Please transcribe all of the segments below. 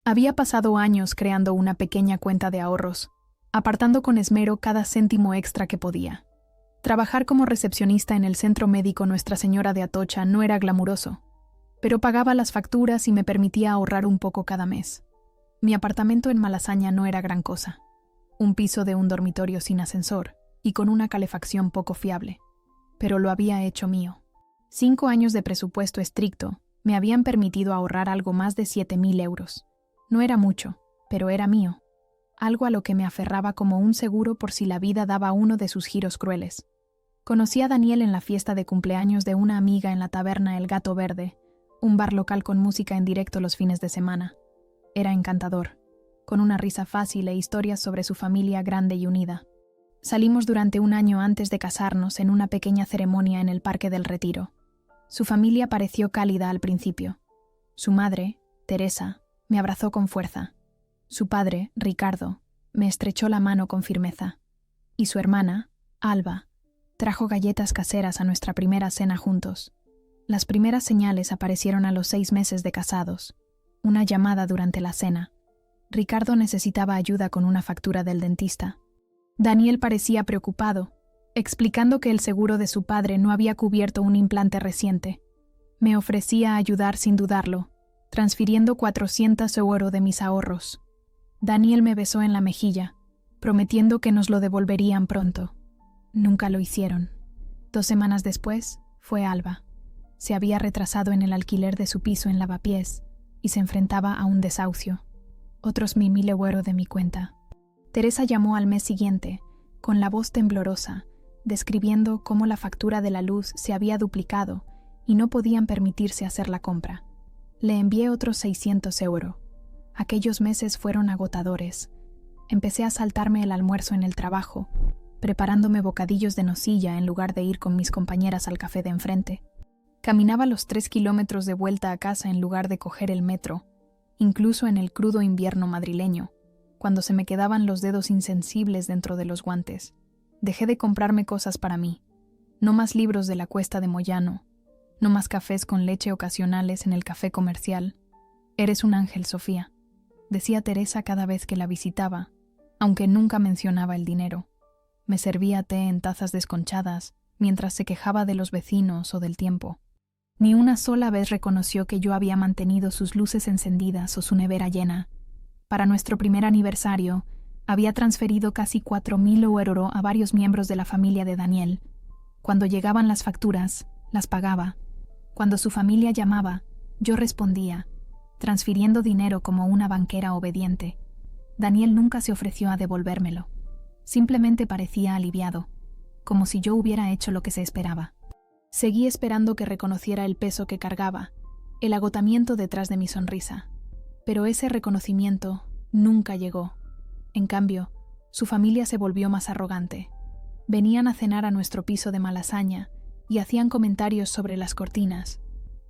Había pasado años creando una pequeña cuenta de ahorros, apartando con esmero cada céntimo extra que podía. Trabajar como recepcionista en el centro médico Nuestra Señora de Atocha no era glamuroso, pero pagaba las facturas y me permitía ahorrar un poco cada mes. Mi apartamento en Malasaña no era gran cosa. Un piso de un dormitorio sin ascensor y con una calefacción poco fiable, pero lo había hecho mío. 5 años de presupuesto estricto me habían permitido ahorrar algo más de 7.000 euros. No era mucho, pero era mío, algo a lo que me aferraba como un seguro por si la vida daba uno de sus giros crueles. Conocí a Daniel en la fiesta de cumpleaños de una amiga en la taberna El Gato Verde, un bar local con música en directo los fines de semana. Era encantador, con una risa fácil e historias sobre su familia grande y unida. Salimos durante un año antes de casarnos en una pequeña ceremonia en el Parque del Retiro. Su familia pareció cálida al principio. Su madre, Teresa, me abrazó con fuerza. Su padre, Ricardo, me estrechó la mano con firmeza. Y su hermana, Alba, trajo galletas caseras a nuestra primera cena juntos. Las primeras señales aparecieron a los 6 meses de casados. Una llamada durante la cena. Ricardo necesitaba ayuda con una factura del dentista. Daniel parecía preocupado, explicando que el seguro de su padre no había cubierto un implante reciente. Me ofrecía ayudar sin dudarlo, transfiriendo 400 euros de mis ahorros. Daniel me besó en la mejilla, prometiendo que nos lo devolverían pronto. Nunca lo hicieron. 2 semanas después, fue Alba. Se había retrasado en el alquiler de su piso en Lavapiés y se enfrentaba a un desahucio. Otros 1.000 euros de mi cuenta. Teresa llamó al mes siguiente, con la voz temblorosa, describiendo cómo la factura de la luz se había duplicado y no podían permitirse hacer la compra. Le envié otros 600 euros. Aquellos meses fueron agotadores. Empecé a saltarme el almuerzo en el trabajo, preparándome bocadillos de nocilla en lugar de ir con mis compañeras al café de enfrente. Caminaba los 3 kilómetros de vuelta a casa en lugar de coger el metro, incluso en el crudo invierno madrileño, cuando se me quedaban los dedos insensibles dentro de los guantes. Dejé de comprarme cosas para mí. No más libros de la Cuesta de Moyano. No más cafés con leche ocasionales en el café comercial. Eres un ángel, Sofía, decía Teresa cada vez que la visitaba, aunque nunca mencionaba el dinero. Me servía té en tazas desconchadas, mientras se quejaba de los vecinos o del tiempo. Ni una sola vez reconoció que yo había mantenido sus luces encendidas o su nevera llena. Para nuestro primer aniversario, había transferido casi 4.000 euros a varios miembros de la familia de Daniel. Cuando llegaban las facturas, las pagaba. Cuando su familia llamaba, yo respondía, transfiriendo dinero como una banquera obediente. Daniel nunca se ofreció a devolvérmelo. Simplemente parecía aliviado, como si yo hubiera hecho lo que se esperaba. Seguí esperando que reconociera el peso que cargaba, el agotamiento detrás de mi sonrisa. Pero ese reconocimiento nunca llegó. En cambio, su familia se volvió más arrogante. Venían a cenar a nuestro piso de Malasaña y hacían comentarios sobre las cortinas,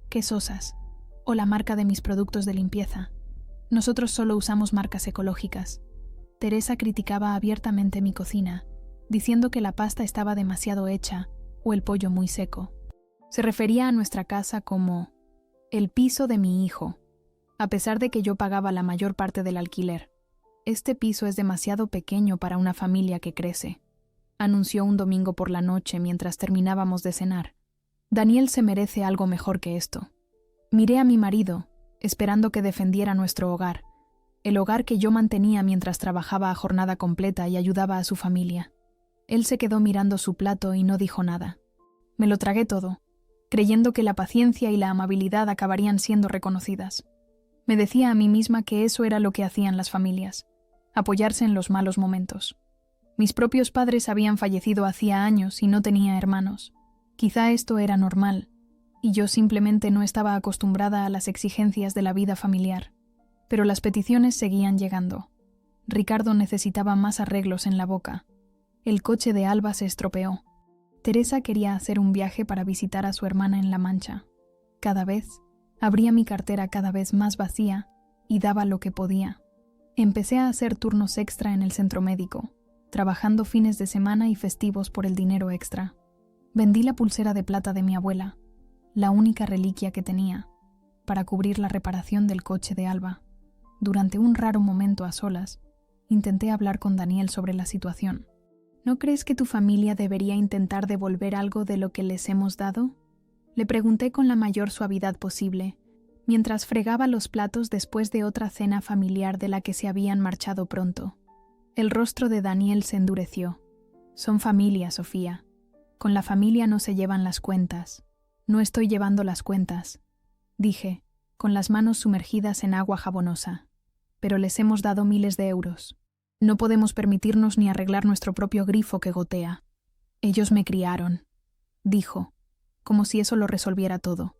qué sosas, o la marca de mis productos de limpieza. Nosotros solo usamos marcas ecológicas. Teresa criticaba abiertamente mi cocina, diciendo que la pasta estaba demasiado hecha o el pollo muy seco. Se refería a nuestra casa como el piso de mi hijo, a pesar de que yo pagaba la mayor parte del alquiler. Este piso es demasiado pequeño para una familia que crece, anunció un domingo por la noche mientras terminábamos de cenar. Daniel se merece algo mejor que esto. Miré a mi marido, esperando que defendiera nuestro hogar, el hogar que yo mantenía mientras trabajaba a jornada completa y ayudaba a su familia. Él se quedó mirando su plato y no dijo nada. Me lo tragué todo, creyendo que la paciencia y la amabilidad acabarían siendo reconocidas. Me decía a mí misma que eso era lo que hacían las familias, apoyarse en los malos momentos. Mis propios padres habían fallecido hacía años y no tenía hermanos. Quizá esto era normal, y yo simplemente no estaba acostumbrada a las exigencias de la vida familiar. Pero las peticiones seguían llegando. Ricardo necesitaba más arreglos en la boca. El coche de Alba se estropeó. Teresa quería hacer un viaje para visitar a su hermana en La Mancha. Cada vez, abría mi cartera cada vez más vacía y daba lo que podía. Empecé a hacer turnos extra en el centro médico, trabajando fines de semana y festivos por el dinero extra. Vendí la pulsera de plata de mi abuela, la única reliquia que tenía, para cubrir la reparación del coche de Alba. Durante un raro momento a solas, intenté hablar con Daniel sobre la situación. ¿No crees que tu familia debería intentar devolver algo de lo que les hemos dado? Le pregunté con la mayor suavidad posible, mientras fregaba los platos después de otra cena familiar de la que se habían marchado pronto. El rostro de Daniel se endureció. Son familia, Sofía. Con la familia no se llevan las cuentas. No estoy llevando las cuentas, dije, con las manos sumergidas en agua jabonosa. Pero les hemos dado miles de euros. No podemos permitirnos ni arreglar nuestro propio grifo que gotea. Ellos me criaron, dijo, como si eso lo resolviera todo.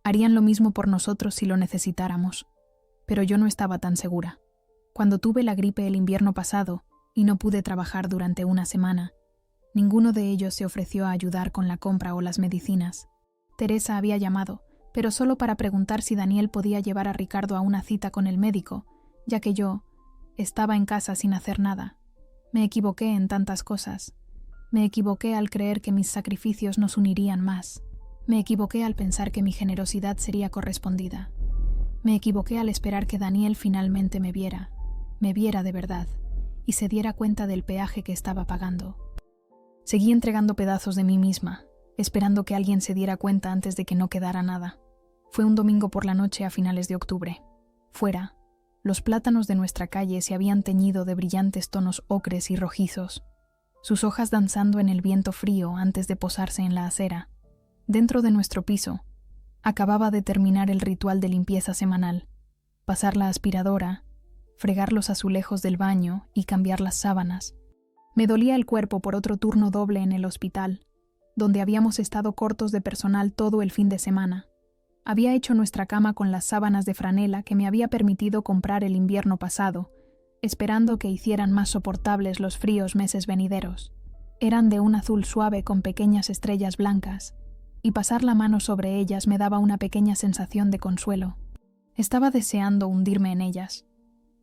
Harían lo mismo por nosotros si lo necesitáramos. Pero yo no estaba tan segura. Cuando tuve la gripe el invierno pasado y no pude trabajar durante una semana, ninguno de ellos se ofreció a ayudar con la compra o las medicinas. Teresa había llamado, pero solo para preguntar si Daniel podía llevar a Ricardo a una cita con el médico, ya que yo estaba en casa sin hacer nada. Me equivoqué en tantas cosas. Me equivoqué al creer que mis sacrificios nos unirían más. Me equivoqué al pensar que mi generosidad sería correspondida. Me equivoqué al esperar que Daniel finalmente me viera de verdad, y se diera cuenta del peaje que estaba pagando. Seguí entregando pedazos de mí misma, esperando que alguien se diera cuenta antes de que no quedara nada. Fue un domingo por la noche a finales de octubre. Fuera, los plátanos de nuestra calle se habían teñido de brillantes tonos ocres y rojizos, sus hojas danzando en el viento frío antes de posarse en la acera. Dentro de nuestro piso, acababa de terminar el ritual de limpieza semanal, pasar la aspiradora, fregar los azulejos del baño y cambiar las sábanas. Me dolía el cuerpo por otro turno doble en el hospital, donde habíamos estado cortos de personal todo el fin de semana. Había hecho nuestra cama con las sábanas de franela que me había permitido comprar el invierno pasado, esperando que hicieran más soportables los fríos meses venideros. Eran de un azul suave con pequeñas estrellas blancas, y pasar la mano sobre ellas me daba una pequeña sensación de consuelo. Estaba deseando hundirme en ellas.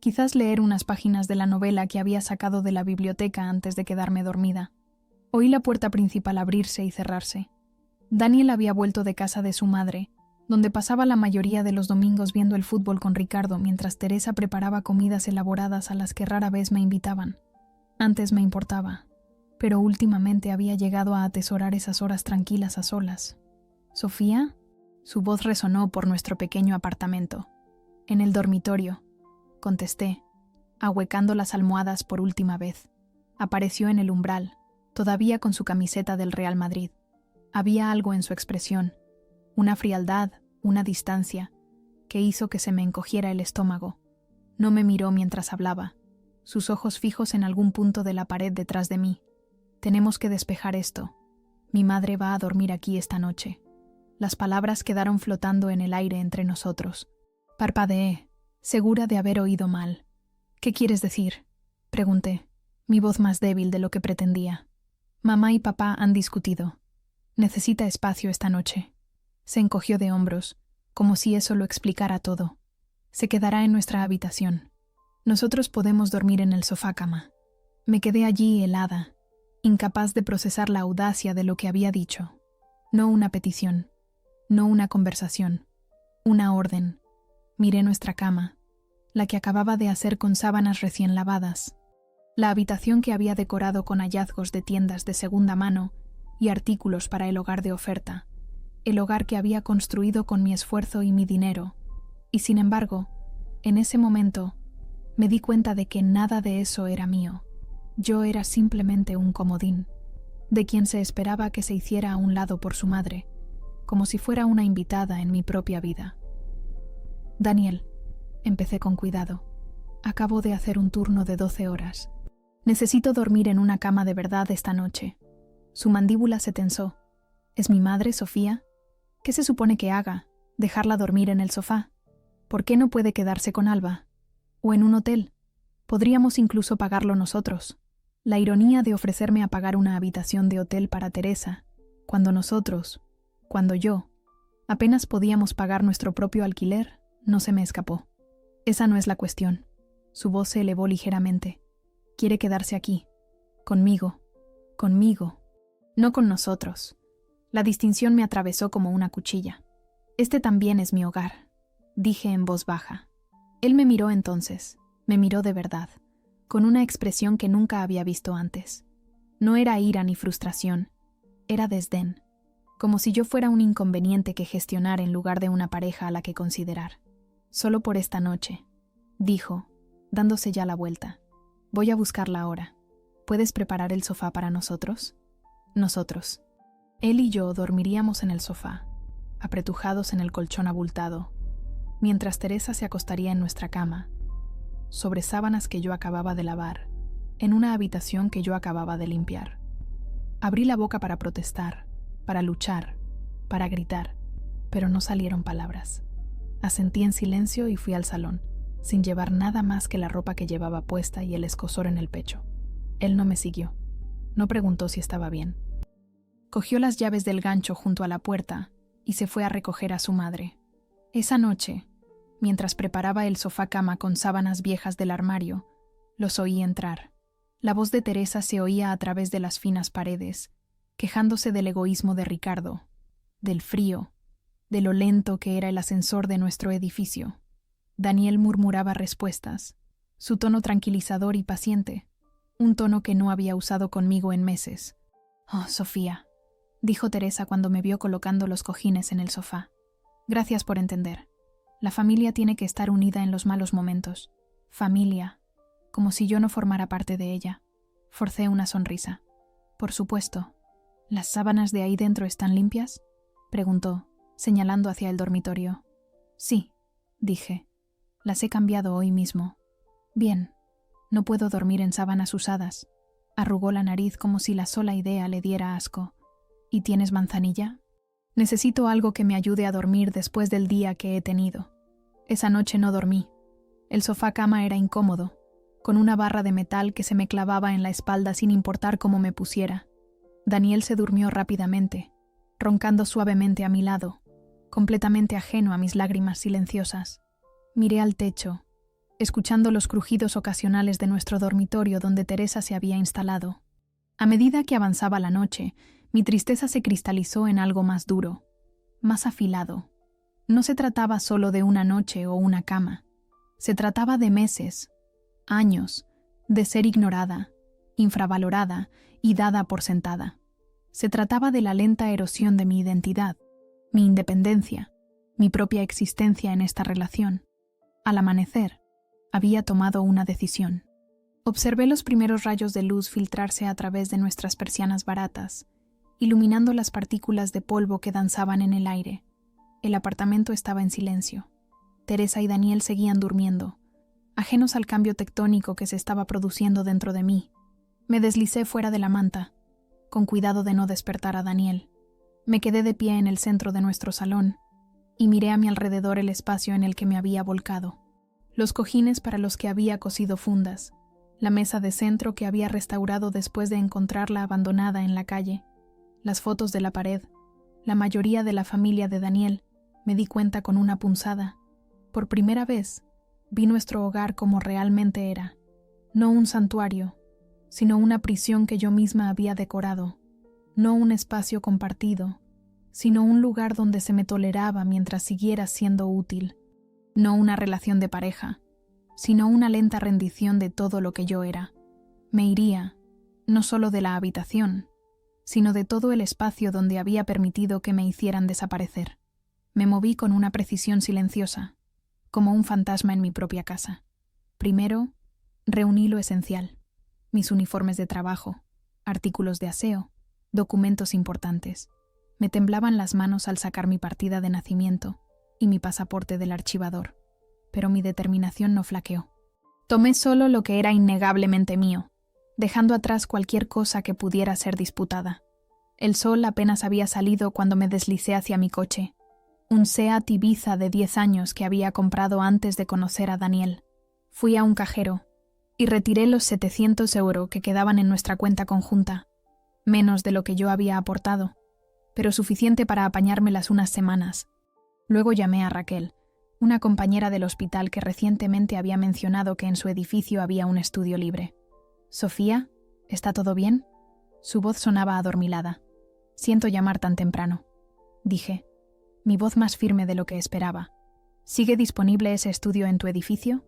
Quizás leer unas páginas de la novela que había sacado de la biblioteca antes de quedarme dormida. Oí la puerta principal abrirse y cerrarse. Daniel había vuelto de casa de su madre, donde pasaba la mayoría de los domingos viendo el fútbol con Ricardo mientras Teresa preparaba comidas elaboradas a las que rara vez me invitaban. Antes me importaba, pero últimamente había llegado a atesorar esas horas tranquilas a solas. ¿Sofía? Su voz resonó por nuestro pequeño apartamento. En el dormitorio, contesté, ahuecando las almohadas por última vez. Apareció en el umbral, todavía con su camiseta del Real Madrid. Había algo en su expresión, una frialdad, una distancia, que hizo que se me encogiera el estómago. No me miró mientras hablaba, sus ojos fijos en algún punto de la pared detrás de mí. Tenemos que despejar esto. Mi madre va a dormir aquí esta noche. Las palabras quedaron flotando en el aire entre nosotros. Parpadeé, segura de haber oído mal. ¿Qué quieres decir?, pregunté, mi voz más débil de lo que pretendía. Mamá y papá han discutido. Necesita espacio esta noche. Se encogió de hombros, como si eso lo explicara todo. Se quedará en nuestra habitación. Nosotros podemos dormir en el sofá-cama. Me quedé allí helada, incapaz de procesar la audacia de lo que había dicho. No una petición, no una conversación, una orden. Miré nuestra cama, la que acababa de hacer con sábanas recién lavadas, la habitación que había decorado con hallazgos de tiendas de segunda mano y artículos para el hogar de oferta, el hogar que había construido con mi esfuerzo y mi dinero, y sin embargo, en ese momento, me di cuenta de que nada de eso era mío. Yo era simplemente un comodín, de quien se esperaba que se hiciera a un lado por su madre, como si fuera una invitada en mi propia vida. Daniel, empecé con cuidado, acabo de hacer un turno de 12 horas. Necesito dormir en una cama de verdad esta noche. Su mandíbula se tensó. ¿Es mi madre, Sofía? ¿Qué se supone que haga? ¿Dejarla dormir en el sofá? ¿Por qué no puede quedarse con Alba? ¿O en un hotel? Podríamos incluso pagarlo nosotros. La ironía de ofrecerme a pagar una habitación de hotel para Teresa, cuando yo, apenas podíamos pagar nuestro propio alquiler, no se me escapó. Esa no es la cuestión. Su voz se elevó ligeramente. Quiere quedarse aquí. Conmigo. No con nosotros. La distinción me atravesó como una cuchilla. Este también es mi hogar, dije en voz baja. Él me miró entonces, me miró de verdad, con una expresión que nunca había visto antes. No era ira ni frustración, era desdén, como si yo fuera un inconveniente que gestionar en lugar de una pareja a la que considerar. Solo por esta noche, dijo, dándose ya la vuelta. Voy a buscarla ahora. ¿Puedes preparar el sofá para nosotros? Nosotros. Él y yo dormiríamos en el sofá, apretujados en el colchón abultado, mientras Teresa se acostaría en nuestra cama, sobre sábanas que yo acababa de lavar, en una habitación que yo acababa de limpiar. Abrí la boca para protestar, para luchar, para gritar, pero no salieron palabras. Asentí en silencio y fui al salón, sin llevar nada más que la ropa que llevaba puesta y el escozor en el pecho. Él no me siguió. No preguntó si estaba bien. Cogió las llaves del gancho junto a la puerta y se fue a recoger a su madre. Esa noche, mientras preparaba el sofá-cama con sábanas viejas del armario, los oí entrar. La voz de Teresa se oía a través de las finas paredes, quejándose del egoísmo de Ricardo, del frío, de lo lento que era el ascensor de nuestro edificio. Daniel murmuraba respuestas, su tono tranquilizador y paciente, un tono que no había usado conmigo en meses. «Oh, Sofía», dijo Teresa cuando me vio colocando los cojines en el sofá. «Gracias por entender. La familia tiene que estar unida en los malos momentos. Familia, como si yo no formara parte de ella». Forcé una sonrisa. «Por supuesto. ¿Las sábanas de ahí dentro están limpias?», preguntó, señalando hacia el dormitorio. «Sí», dije. «Las he cambiado hoy mismo». «Bien. No puedo dormir en sábanas usadas». Arrugó la nariz como si la sola idea le diera asco. «¿Y tienes manzanilla?». «Necesito algo que me ayude a dormir después del día que he tenido». Esa noche no dormí. El sofá-cama era incómodo, con una barra de metal que se me clavaba en la espalda sin importar cómo me pusiera. Daniel se durmió rápidamente, roncando suavemente a mi lado, completamente ajeno a mis lágrimas silenciosas. Miré al techo, escuchando los crujidos ocasionales de nuestro dormitorio donde Teresa se había instalado. A medida que avanzaba la noche, mi tristeza se cristalizó en algo más duro, más afilado. No se trataba solo de una noche o una cama. Se trataba de meses, años, de ser ignorada, infravalorada y dada por sentada. Se trataba de la lenta erosión de mi identidad, mi independencia, mi propia existencia en esta relación. Al amanecer, había tomado una decisión. Observé los primeros rayos de luz filtrarse a través de nuestras persianas baratas, iluminando las partículas de polvo que danzaban en el aire. El apartamento estaba en silencio. Teresa y Daniel seguían durmiendo, ajenos al cambio tectónico que se estaba produciendo dentro de mí. Me deslicé fuera de la manta, con cuidado de no despertar a Daniel. Me quedé de pie en el centro de nuestro salón y miré a mi alrededor el espacio en el que me había volcado. Los cojines para los que había cosido fundas, la mesa de centro que había restaurado después de encontrarla abandonada en la calle, las fotos de la pared, la mayoría de la familia de Daniel. Me di cuenta con una punzada. Por primera vez, vi nuestro hogar como realmente era. No un santuario, sino una prisión que yo misma había decorado. No un espacio compartido, sino un lugar donde se me toleraba mientras siguiera siendo útil. No una relación de pareja, sino una lenta rendición de todo lo que yo era. Me iría, no solo de la habitación, sino de todo el espacio donde había permitido que me hicieran desaparecer. Me moví con una precisión silenciosa, como un fantasma en mi propia casa. Primero, reuní lo esencial: mis uniformes de trabajo, artículos de aseo, documentos importantes. Me temblaban las manos al sacar mi partida de nacimiento y mi pasaporte del archivador, pero mi determinación no flaqueó. Tomé solo lo que era innegablemente mío, dejando atrás cualquier cosa que pudiera ser disputada. El sol apenas había salido cuando me deslicé hacia mi coche, un Seat Ibiza de 10 años que había comprado antes de conocer a Daniel. Fui a un cajero y retiré los 700 € que quedaban en nuestra cuenta conjunta, menos de lo que yo había aportado, pero suficiente para apañármelas unas semanas. Luego llamé a Raquel, una compañera del hospital que recientemente había mencionado que en su edificio había un estudio libre. «Sofía, ¿está todo bien?». Su voz sonaba adormilada. «Siento llamar tan temprano», dije, mi voz más firme de lo que esperaba. ¿Sigue disponible ese estudio en tu edificio?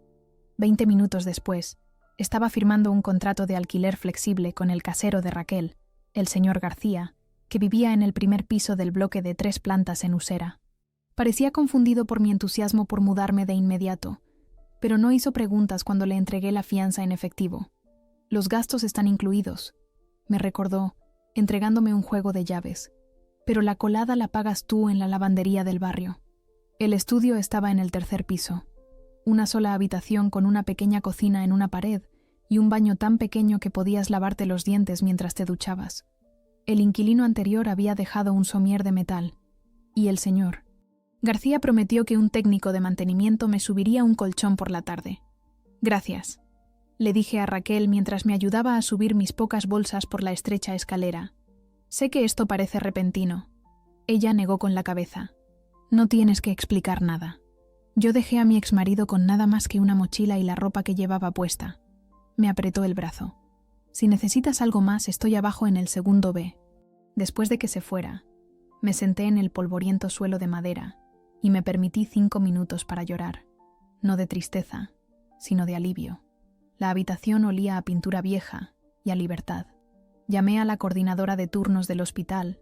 20 minutos después, estaba firmando un contrato de alquiler flexible con el casero de Raquel, el señor García, que vivía en el primer piso del bloque de 3 plantas en Usera. Parecía confundido por mi entusiasmo por mudarme de inmediato, pero no hizo preguntas cuando le entregué la fianza en efectivo. Los gastos están incluidos, me recordó, entregándome un juego de llaves, pero la colada la pagas tú en la lavandería del barrio. El estudio estaba en el 3er piso, una sola habitación con una pequeña cocina en una pared y un baño tan pequeño que podías lavarte los dientes mientras te duchabas. El inquilino anterior había dejado un somier de metal, y el señor García prometió que un técnico de mantenimiento me subiría un colchón por la tarde. Gracias, le dije a Raquel mientras me ayudaba a subir mis pocas bolsas por la estrecha escalera. Sé que esto parece repentino. Ella negó con la cabeza. No tienes que explicar nada. Yo dejé a mi exmarido con nada más que una mochila y la ropa que llevaba puesta. Me apretó el brazo. Si necesitas algo más, estoy abajo en el 2º B. Después de que se fuera, me senté en el polvoriento suelo de madera y me permití 5 minutos para llorar. No de tristeza, sino de alivio. La habitación olía a pintura vieja y a libertad. Llamé a la coordinadora de turnos del hospital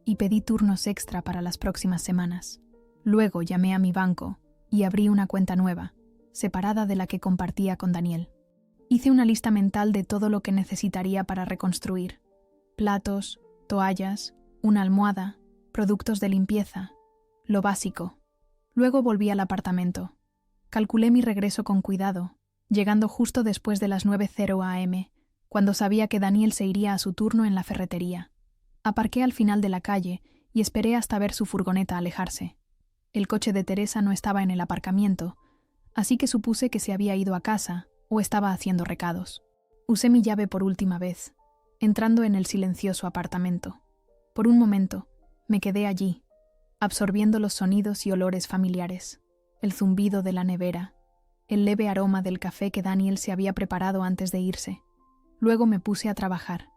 y pedí turnos extra para las próximas semanas. Luego llamé a mi banco y abrí una cuenta nueva, separada de la que compartía con Daniel. Hice una lista mental de todo lo que necesitaría para reconstruir: platos, toallas, una almohada, productos de limpieza, lo básico. Luego volví al apartamento. Calculé mi regreso con cuidado, llegando justo después de las 9:00 am, cuando sabía que Daniel se iría a su turno en la ferretería. Aparqué al final de la calle y esperé hasta ver su furgoneta alejarse. El coche de Teresa no estaba en el aparcamiento, así que supuse que se había ido a casa o estaba haciendo recados. Usé mi llave por última vez, entrando en el silencioso apartamento. Por un momento, me quedé allí, absorbiendo los sonidos y olores familiares, el zumbido de la nevera, el leve aroma del café que Daniel se había preparado antes de irse. Luego me puse a trabajar.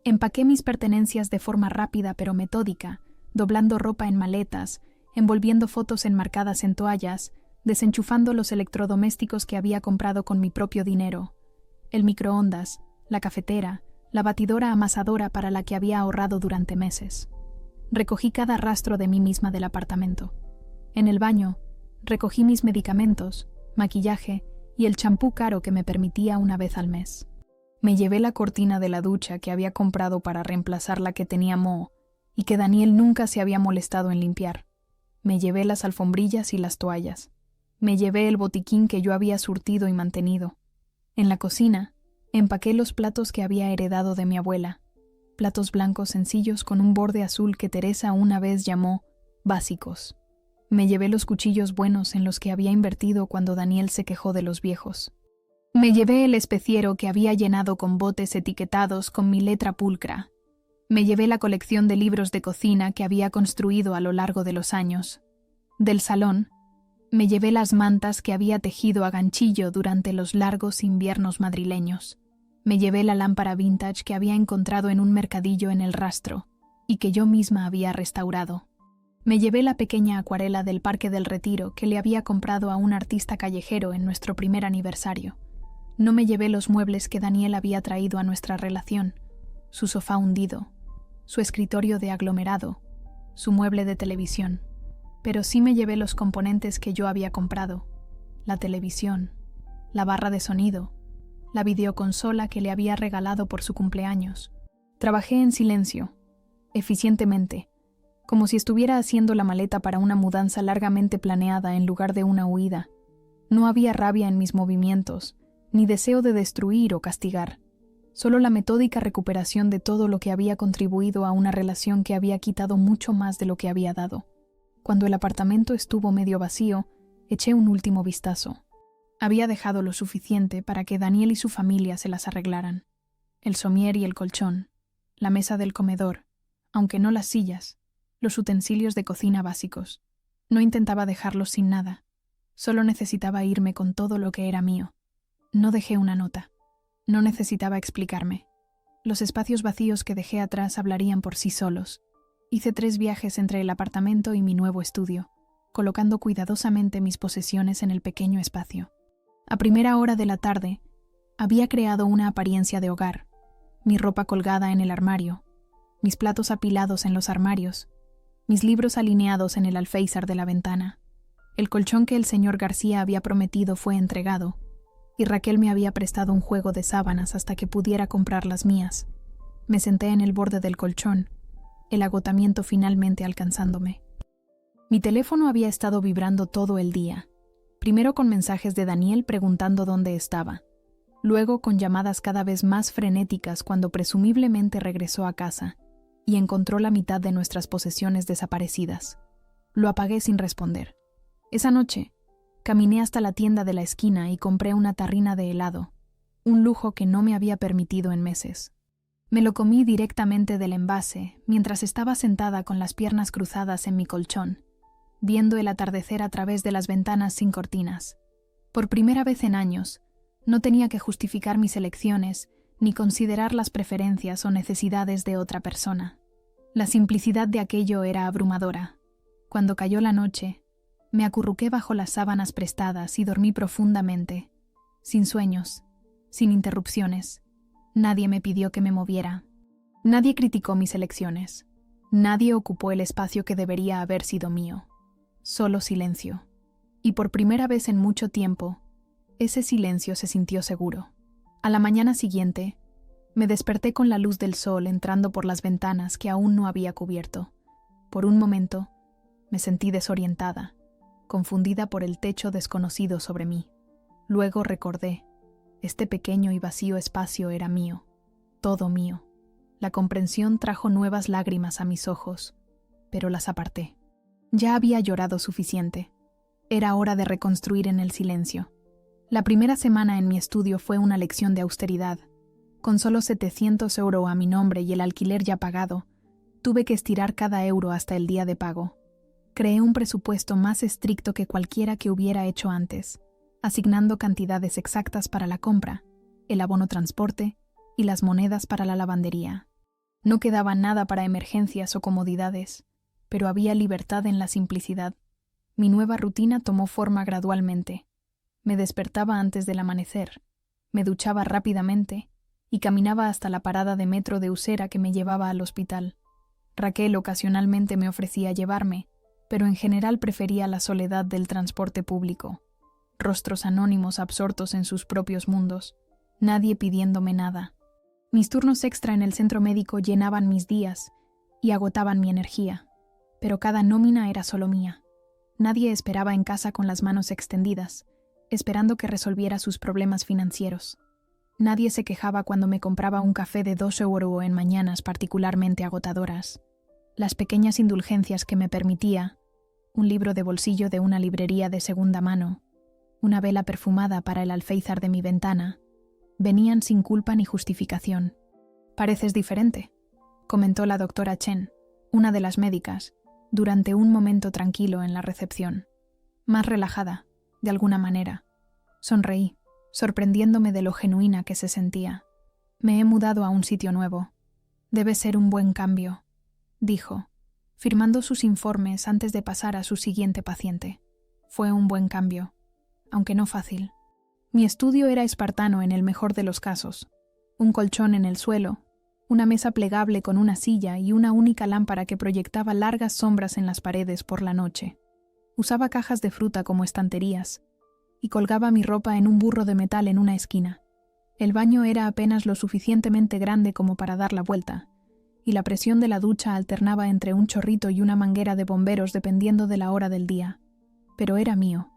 Empaqué mis pertenencias de forma rápida pero metódica, doblando ropa en maletas, envolviendo fotos enmarcadas en toallas, desenchufando los electrodomésticos que había comprado con mi propio dinero, el microondas, la cafetera, la batidora amasadora para la que había ahorrado durante meses. Recogí cada rastro de mí misma del apartamento. En el baño, recogí mis medicamentos, maquillaje y el champú caro que me permitía una vez al mes. Me llevé la cortina de la ducha que había comprado para reemplazar la que tenía moho y que Daniel nunca se había molestado en limpiar. Me llevé las alfombrillas y las toallas. Me llevé el botiquín que yo había surtido y mantenido. En la cocina, empaqué los platos que había heredado de mi abuela, platos blancos sencillos con un borde azul que Teresa una vez llamó básicos. Me llevé los cuchillos buenos en los que había invertido cuando Daniel se quejó de los viejos. Me llevé el especiero que había llenado con botes etiquetados con mi letra pulcra. Me llevé la colección de libros de cocina que había construido a lo largo de los años. Del salón, me llevé las mantas que había tejido a ganchillo durante los largos inviernos madrileños. Me llevé la lámpara vintage que había encontrado en un mercadillo en El Rastro y que yo misma había restaurado. Me llevé la pequeña acuarela del Parque del Retiro que le había comprado a un artista callejero en nuestro primer aniversario. No me llevé los muebles que Daniel había traído a nuestra relación, su sofá hundido, su escritorio de aglomerado, su mueble de televisión. Pero sí me llevé los componentes que yo había comprado: la televisión, la barra de sonido, la videoconsola que le había regalado por su cumpleaños. Trabajé en silencio, eficientemente, como si estuviera haciendo la maleta para una mudanza largamente planeada en lugar de una huida. No había rabia en mis movimientos, ni deseo de destruir o castigar, solo la metódica recuperación de todo lo que había contribuido a una relación que había quitado mucho más de lo que había dado. Cuando el apartamento estuvo medio vacío, eché un último vistazo. Había dejado lo suficiente para que Daniel y su familia se las arreglaran. El somier y el colchón, la mesa del comedor, aunque no las sillas, los utensilios de cocina básicos. No intentaba dejarlos sin nada. Solo necesitaba irme con todo lo que era mío. No dejé una nota. No necesitaba explicarme. Los espacios vacíos que dejé atrás hablarían por sí solos. Hice 3 viajes entre el apartamento y mi nuevo estudio. colocando cuidadosamente mis posesiones en el pequeño espacio. A primera hora de la tarde, había creado una apariencia de hogar, mi ropa colgada en el armario, mis platos apilados en los armarios, mis libros alineados en el alféizar de la ventana. El colchón que el señor García había prometido fue entregado, y Raquel me había prestado un juego de sábanas hasta que pudiera comprar las mías. Me senté en el borde del colchón, el agotamiento finalmente alcanzándome. Mi teléfono había estado vibrando todo el día, primero con mensajes de Daniel preguntando dónde estaba, luego con llamadas cada vez más frenéticas cuando presumiblemente regresó a casa y encontró la mitad de nuestras posesiones desaparecidas. Lo apagué sin responder. Esa noche, caminé hasta la tienda de la esquina y compré una tarrina de helado, un lujo que no me había permitido en meses. Me lo comí directamente del envase mientras estaba sentada con las piernas cruzadas en mi colchón, viendo el atardecer a través de las ventanas sin cortinas. Por primera vez en años, no tenía que justificar mis elecciones ni considerar las preferencias o necesidades de otra persona. La simplicidad de aquello era abrumadora. Cuando cayó la noche, me acurruqué bajo las sábanas prestadas y dormí profundamente, sin sueños, sin interrupciones. Nadie me pidió que me moviera. Nadie criticó mis elecciones. Nadie ocupó el espacio que debería haber sido mío. Solo silencio. Y por primera vez en mucho tiempo, ese silencio se sintió seguro. A la mañana siguiente, me desperté con la luz del sol entrando por las ventanas que aún no había cubierto. Por un momento, me sentí desorientada, confundida por el techo desconocido sobre mí. Luego recordé, este pequeño y vacío espacio era mío, todo mío. La comprensión trajo nuevas lágrimas a mis ojos, pero las aparté. Ya había llorado suficiente. Era hora de reconstruir en el silencio. La primera semana en mi estudio fue una lección de austeridad. Con solo 700 € a mi nombre y el alquiler ya pagado, tuve que estirar cada euro hasta el día de pago. Creé un presupuesto más estricto que cualquiera que hubiera hecho antes, asignando cantidades exactas para la compra, el abono transporte y las monedas para la lavandería. No quedaba nada para emergencias o comodidades, pero había libertad en la simplicidad. Mi nueva rutina tomó forma gradualmente. Me despertaba antes del amanecer, me duchaba rápidamente y caminaba hasta la parada de metro de Usera que me llevaba al hospital. Raquel ocasionalmente me ofrecía llevarme, pero en general prefería la soledad del transporte público. Rostros anónimos absortos en sus propios mundos, nadie pidiéndome nada. Mis turnos extra en el centro médico llenaban mis días y agotaban mi energía, pero cada nómina era solo mía. Nadie esperaba en casa con las manos extendidas, esperando que resolviera sus problemas financieros. Nadie se quejaba cuando me compraba un café de 2 € en mañanas particularmente agotadoras. Las pequeñas indulgencias que me permitía, un libro de bolsillo de una librería de segunda mano, una vela perfumada para el alféizar de mi ventana, venían sin culpa ni justificación. «Pareces diferente», comentó la doctora Chen, una de las médicas, durante un momento tranquilo en la recepción. Más relajada, de alguna manera. Sonreí, sorprendiéndome de lo genuina que se sentía. «Me he mudado a un sitio nuevo. Debe ser un buen cambio», dijo, firmando sus informes antes de pasar a su siguiente paciente. Fue un buen cambio, aunque no fácil. Mi estudio era espartano en el mejor de los casos. Un colchón en el suelo, una mesa plegable con una silla y una única lámpara que proyectaba largas sombras en las paredes por la noche. Usaba cajas de fruta como estanterías y colgaba mi ropa en un burro de metal en una esquina. El baño era apenas lo suficientemente grande como para dar la vuelta, y la presión de la ducha alternaba entre un chorrito y una manguera de bomberos dependiendo de la hora del día. Pero era mío,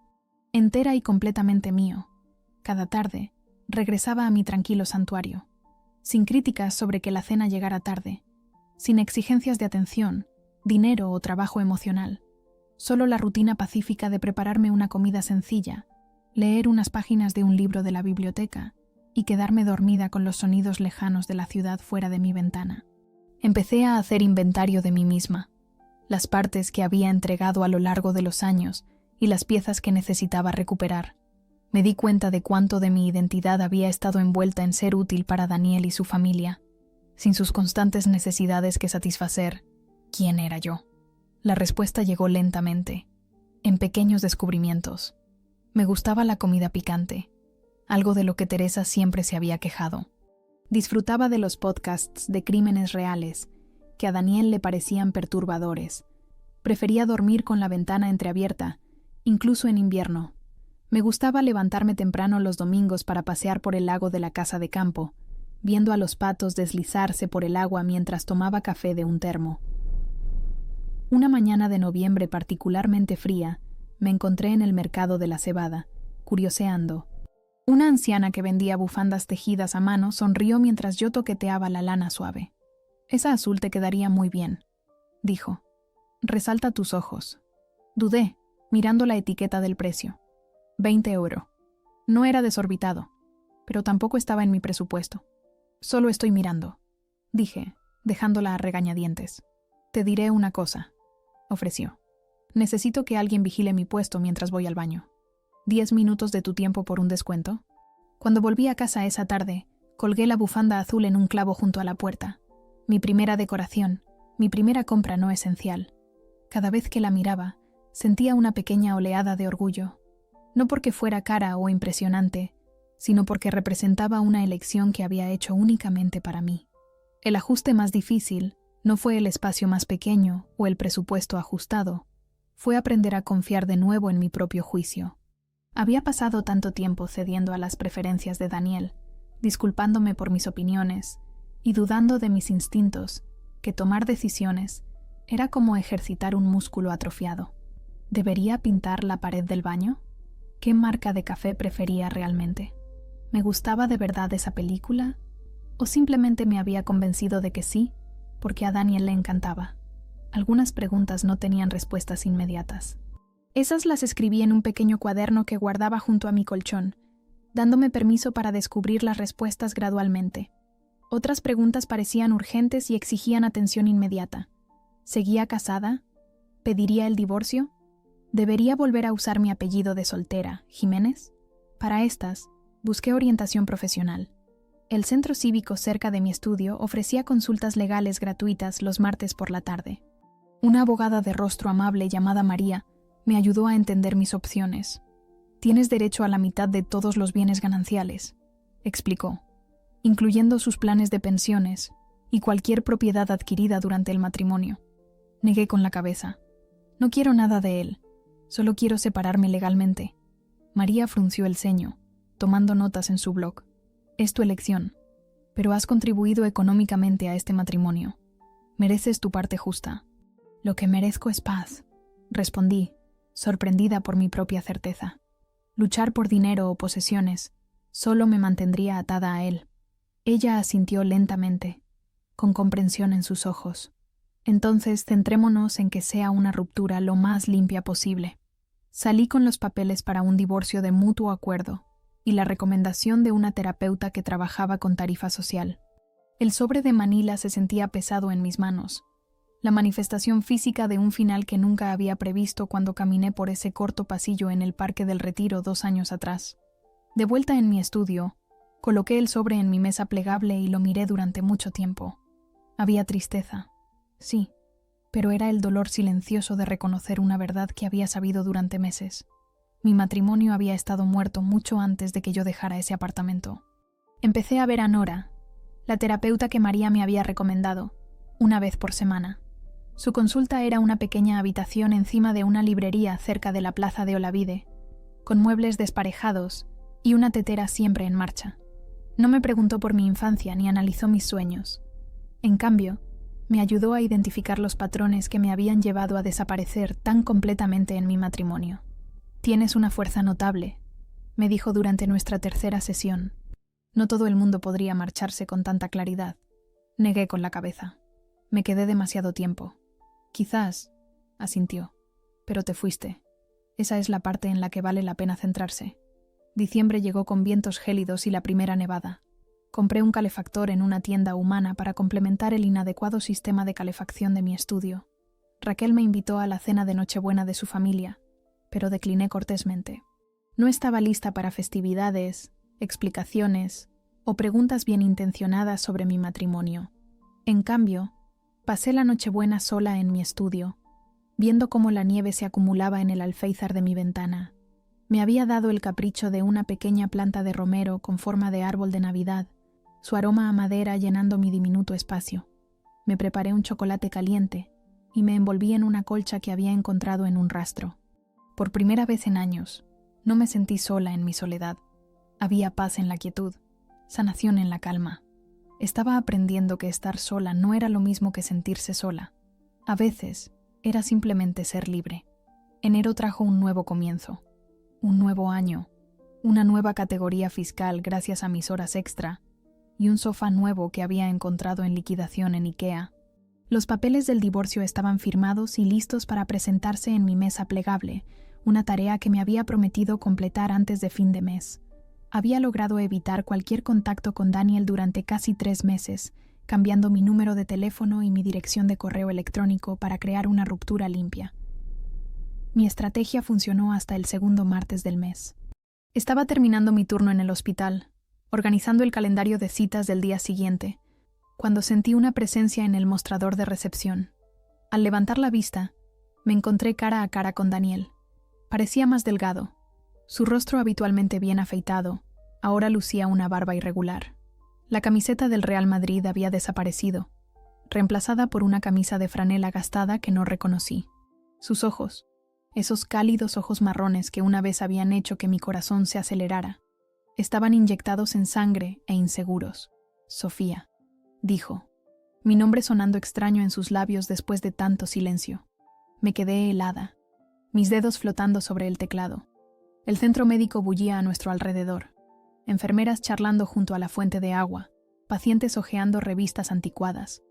entera y completamente mío. Cada tarde, regresaba a mi tranquilo santuario, sin críticas sobre que la cena llegara tarde, sin exigencias de atención, dinero o trabajo emocional. Solo la rutina pacífica de prepararme una comida sencilla, leer unas páginas de un libro de la biblioteca y quedarme dormida con los sonidos lejanos de la ciudad fuera de mi ventana. Empecé a hacer inventario de mí misma, las partes que había entregado a lo largo de los años y las piezas que necesitaba recuperar. Me di cuenta de cuánto de mi identidad había estado envuelta en ser útil para Daniel y su familia. Sin sus constantes necesidades que satisfacer, ¿quién era yo? La respuesta llegó lentamente. en pequeños descubrimientos. Me gustaba la comida picante, algo de lo que Teresa siempre se había quejado. Disfrutaba de los podcasts de crímenes reales, que a Daniel le parecían perturbadores. Prefería dormir con la ventana entreabierta, incluso en invierno. Me gustaba levantarme temprano los domingos para pasear por el lago de la casa de campo, viendo a los patos deslizarse por el agua mientras tomaba café de un termo. Una mañana de noviembre particularmente fría, me encontré en el mercado de la cebada, curioseando. Una anciana que vendía bufandas tejidas a mano sonrió mientras yo toqueteaba la lana suave. «Esa azul te quedaría muy bien», dijo. «Resalta tus ojos». Dudé, mirando la etiqueta del precio. 20 euros. No era desorbitado, pero tampoco estaba en mi presupuesto. «Solo estoy mirando», dije, dejándola a regañadientes. «Te diré una cosa», ofreció. «Necesito que alguien vigile mi puesto mientras voy al baño. 10 minutos de tu tiempo por un descuento». Cuando volví a casa esa tarde, colgué la bufanda azul en un clavo junto a la puerta. Mi primera decoración, mi primera compra no esencial. Cada vez que la miraba, sentía una pequeña oleada de orgullo. No porque fuera cara o impresionante, sino porque representaba una elección que había hecho únicamente para mí. El ajuste más difícil no fue el espacio más pequeño o el presupuesto ajustado, fue aprender a confiar de nuevo en mi propio juicio. Había pasado tanto tiempo cediendo a las preferencias de Daniel, disculpándome por mis opiniones y dudando de mis instintos, que tomar decisiones era como ejercitar un músculo atrofiado. ¿Debería pintar la pared del baño? ¿Qué marca de café prefería realmente? ¿Me gustaba de verdad esa película? ¿O simplemente me había convencido de que sí, porque a Daniel le encantaba? Algunas preguntas no tenían respuestas inmediatas. Esas las escribí en un pequeño cuaderno que guardaba junto a mi colchón, dándome permiso para descubrir las respuestas gradualmente. Otras preguntas parecían urgentes y exigían atención inmediata. ¿Seguía casada? ¿Pediría el divorcio? ¿Debería volver a usar mi apellido de soltera, Jiménez? Para estas, busqué orientación profesional. El centro cívico cerca de mi estudio ofrecía consultas legales gratuitas los martes por la tarde. Una abogada de rostro amable llamada María me ayudó a entender mis opciones. «Tienes derecho a la mitad de todos los bienes gananciales», explicó, incluyendo sus planes de pensiones y cualquier propiedad adquirida durante el matrimonio. Negué con la cabeza. «No quiero nada de él, solo quiero separarme legalmente». María frunció el ceño, tomando notas en su blog. «Es tu elección, pero has contribuido económicamente a este matrimonio. Mereces tu parte justa». «Lo que merezco es paz», respondí, sorprendida por mi propia certeza. Luchar por dinero o posesiones solo me mantendría atada a él. Ella asintió lentamente, con comprensión en sus ojos. «Entonces centrémonos en que sea una ruptura lo más limpia posible». Salí con los papeles para un divorcio de mutuo acuerdo y la recomendación de una terapeuta que trabajaba con tarifa social. El sobre de Manila se sentía pesado en mis manos, la manifestación física de un final que nunca había previsto cuando caminé por ese corto pasillo en el Parque del Retiro 2 años atrás. De vuelta en mi estudio, coloqué el sobre en mi mesa plegable y lo miré durante mucho tiempo. Había tristeza, sí, pero era el dolor silencioso de reconocer una verdad que había sabido durante meses. Mi matrimonio había estado muerto mucho antes de que yo dejara ese apartamento. Empecé a ver a Nora, la terapeuta que María me había recomendado, una vez por semana. Su consulta era una pequeña habitación encima de una librería cerca de la plaza de Olavide, con muebles desparejados y una tetera siempre en marcha. No me preguntó por mi infancia ni analizó mis sueños. En cambio, me ayudó a identificar los patrones que me habían llevado a desaparecer tan completamente en mi matrimonio. «Tienes una fuerza notable», me dijo durante nuestra tercera sesión. «No todo el mundo podría marcharse con tanta claridad». Negué con la cabeza. «Me quedé demasiado tiempo». «Quizás», asintió, «pero te fuiste. Esa es la parte en la que vale la pena centrarse». Diciembre llegó con vientos gélidos y la primera nevada. Compré un calefactor en una tienda humana para complementar el inadecuado sistema de calefacción de mi estudio. Raquel me invitó a la cena de Nochebuena de su familia, pero decliné cortésmente. No estaba lista para festividades, explicaciones o preguntas bien intencionadas sobre mi matrimonio. En cambio, pasé la Nochebuena sola en mi estudio, viendo cómo la nieve se acumulaba en el alféizar de mi ventana. Me había dado el capricho de una pequeña planta de romero con forma de árbol de Navidad, su aroma a madera llenando mi diminuto espacio. Me preparé un chocolate caliente y me envolví en una colcha que había encontrado en un rastro. Por primera vez en años, no me sentí sola en mi soledad. Había paz en la quietud, sanación en la calma. Estaba aprendiendo que estar sola no era lo mismo que sentirse sola. A veces, era simplemente ser libre. Enero trajo un nuevo comienzo, un nuevo año, una nueva categoría fiscal gracias a mis horas extra y un sofá nuevo que había encontrado en liquidación en IKEA. Los papeles del divorcio estaban firmados y listos para presentarse en mi mesa plegable, una tarea que me había prometido completar antes de fin de mes. Había logrado evitar cualquier contacto con Daniel durante casi 3 meses, cambiando mi número de teléfono y mi dirección de correo electrónico para crear una ruptura limpia. Mi estrategia funcionó hasta el segundo martes del mes. Estaba terminando mi turno en el hospital, organizando el calendario de citas del día siguiente, cuando sentí una presencia en el mostrador de recepción. Al levantar la vista, me encontré cara a cara con Daniel. Parecía más delgado. Su rostro habitualmente bien afeitado, ahora lucía una barba irregular. La camiseta del Real Madrid había desaparecido, reemplazada por una camisa de franela gastada que no reconocí. Sus ojos, esos cálidos ojos marrones que una vez habían hecho que mi corazón se acelerara, estaban inyectados en sangre e inseguros. Sofía, dijo, mi nombre sonando extraño en sus labios después de tanto silencio. Me quedé helada, mis dedos flotando sobre el teclado. El centro médico bullía a nuestro alrededor. Enfermeras charlando junto a la fuente de agua, pacientes hojeando revistas anticuadas.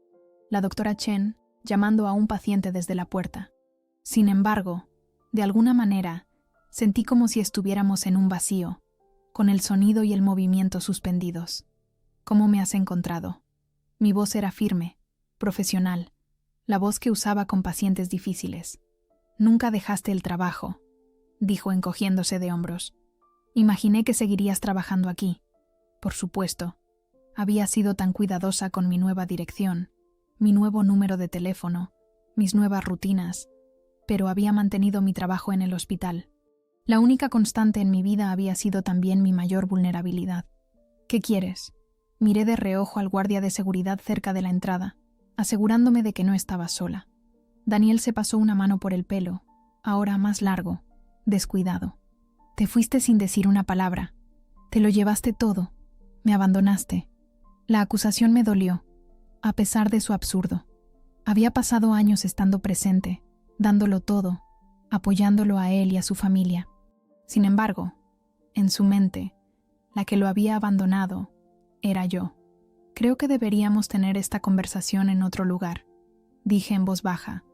La doctora Chen llamando a un paciente desde la puerta. Sin embargo, de alguna manera, sentí como si estuviéramos en un vacío, con el sonido y el movimiento suspendidos. ¿Cómo me has encontrado? Mi voz era firme, profesional, la voz que usaba con pacientes difíciles. Nunca dejaste el trabajo, dijo encogiéndose de hombros. Imaginé que seguirías trabajando aquí. Por supuesto, había sido tan cuidadosa con mi nueva dirección, mi nuevo número de teléfono, mis nuevas rutinas, pero había mantenido mi trabajo en el hospital. La única constante en mi vida había sido también mi mayor vulnerabilidad. ¿Qué quieres? Miré de reojo al guardia de seguridad cerca de la entrada, asegurándome de que no estaba sola. Daniel se pasó una mano por el pelo, ahora más largo, descuidado. Te fuiste sin decir una palabra. Te lo llevaste todo. Me abandonaste. La acusación me dolió, a pesar de su absurdo. Había pasado años estando presente, dándolo todo, apoyándolo a él y a su familia. Sin embargo, en su mente, la que lo había abandonado era yo. Creo que deberíamos tener esta conversación en otro lugar, dije en voz baja,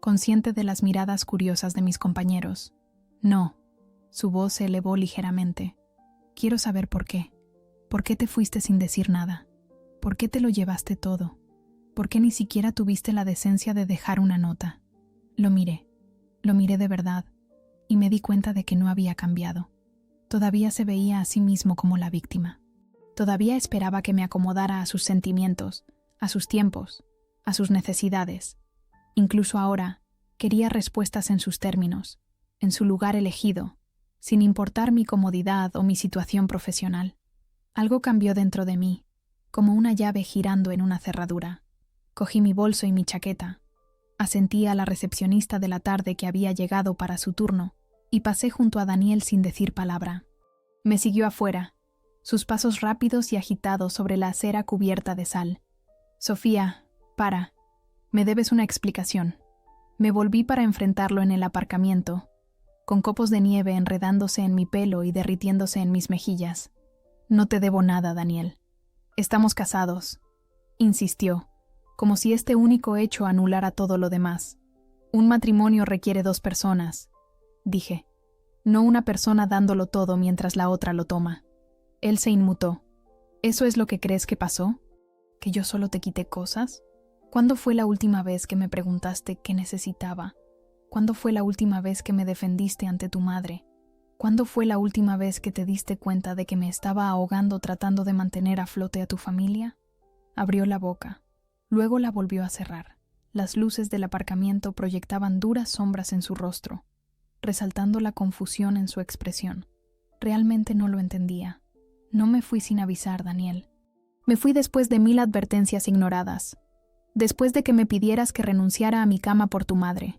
consciente de las miradas curiosas de mis compañeros. No. Su voz se elevó ligeramente. Quiero saber por qué. ¿Por qué te fuiste sin decir nada? ¿Por qué te lo llevaste todo? ¿Por qué ni siquiera tuviste la decencia de dejar una nota? Lo miré de verdad, y me di cuenta de que no había cambiado. Todavía se veía a sí mismo como la víctima. Todavía esperaba que me acomodara a sus sentimientos, a sus tiempos, a sus necesidades. Incluso ahora, quería respuestas en sus términos, en su lugar elegido, sin importar mi comodidad o mi situación profesional. Algo cambió dentro de mí, como una llave girando en una cerradura. Cogí mi bolso y mi chaqueta, asentí a la recepcionista de la tarde que había llegado para su turno y pasé junto a Daniel sin decir palabra. Me siguió afuera, sus pasos rápidos y agitados sobre la acera cubierta de sal. Sofía, para. Me debes una explicación. Me volví para enfrentarlo en el aparcamiento, con copos de nieve enredándose en mi pelo y derritiéndose en mis mejillas. No te debo nada, Daniel. Estamos casados, insistió, como si este único hecho anulara todo lo demás. Un matrimonio requiere 2 personas, dije, no una persona dándolo todo mientras la otra lo toma. Él se inmutó. ¿Eso es lo que crees que pasó? ¿Que yo solo te quité cosas? ¿Cuándo fue la última vez que me preguntaste qué necesitaba? ¿Cuándo fue la última vez que me defendiste ante tu madre? ¿Cuándo fue la última vez que te diste cuenta de que me estaba ahogando tratando de mantener a flote a tu familia? Abrió la boca, luego la volvió a cerrar. Las luces del aparcamiento proyectaban duras sombras en su rostro, resaltando la confusión en su expresión. Realmente no lo entendía. No me fui sin avisar, Daniel. Me fui después de 1000 advertencias ignoradas. Después de que me pidieras que renunciara a mi cama por tu madre.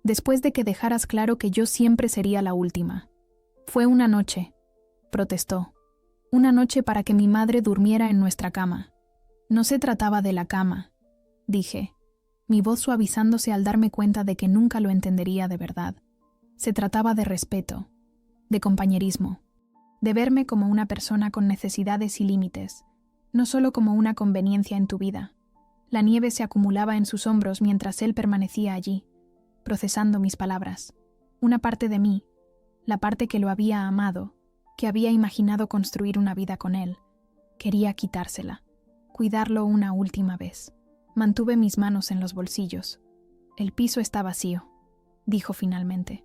Después de que dejaras claro que yo siempre sería la última. Fue una noche, protestó. Una noche para que mi madre durmiera en nuestra cama. No se trataba de la cama, dije, mi voz suavizándose al darme cuenta de que nunca lo entendería de verdad. Se trataba de respeto, de compañerismo, de verme como una persona con necesidades y límites, no solo como una conveniencia en tu vida. La nieve se acumulaba en sus hombros mientras él permanecía allí, procesando mis palabras. Una parte de mí, la parte que lo había amado, que había imaginado construir una vida con él, quería quitársela, cuidarlo una última vez. Mantuve mis manos en los bolsillos. El piso está vacío, dijo finalmente.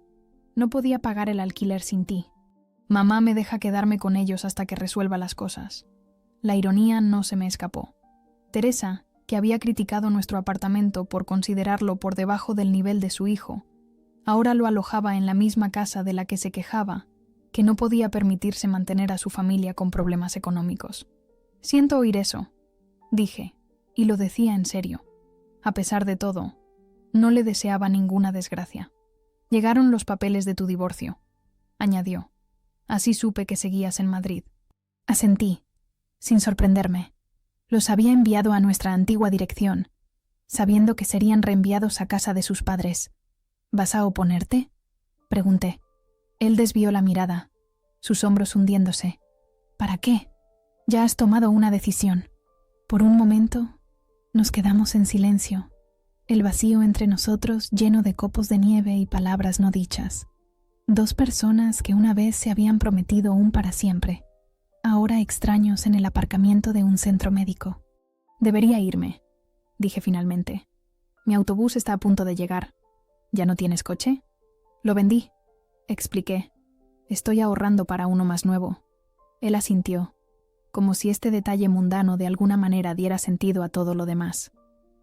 No podía pagar el alquiler sin ti. Mamá me deja quedarme con ellos hasta que resuelva las cosas. La ironía no se me escapó. Teresa, que había criticado nuestro apartamento por considerarlo por debajo del nivel de su hijo, ahora lo alojaba en la misma casa de la que se quejaba, que no podía permitirse mantener a su familia con problemas económicos. Siento oír eso, dije, y lo decía en serio. A pesar de todo, no le deseaba ninguna desgracia. Llegaron los papeles de tu divorcio, añadió. Así supe que seguías en Madrid. Asentí, sin sorprenderme. Los había enviado a nuestra antigua dirección, sabiendo que serían reenviados a casa de sus padres. ¿Vas a oponerte?, pregunté. Él desvió la mirada, sus hombros hundiéndose. ¿Para qué? Ya has tomado una decisión. Por un momento, nos quedamos en silencio, el vacío entre nosotros lleno de copos de nieve y palabras no dichas. Dos personas que una vez se habían prometido un para siempre, ahora extraños en el aparcamiento de un centro médico. Debería irme, dije finalmente. Mi autobús está a punto de llegar. ¿Ya no tienes coche? Lo vendí, expliqué. Estoy ahorrando para uno más nuevo. Él asintió, como si este detalle mundano de alguna manera diera sentido a todo lo demás.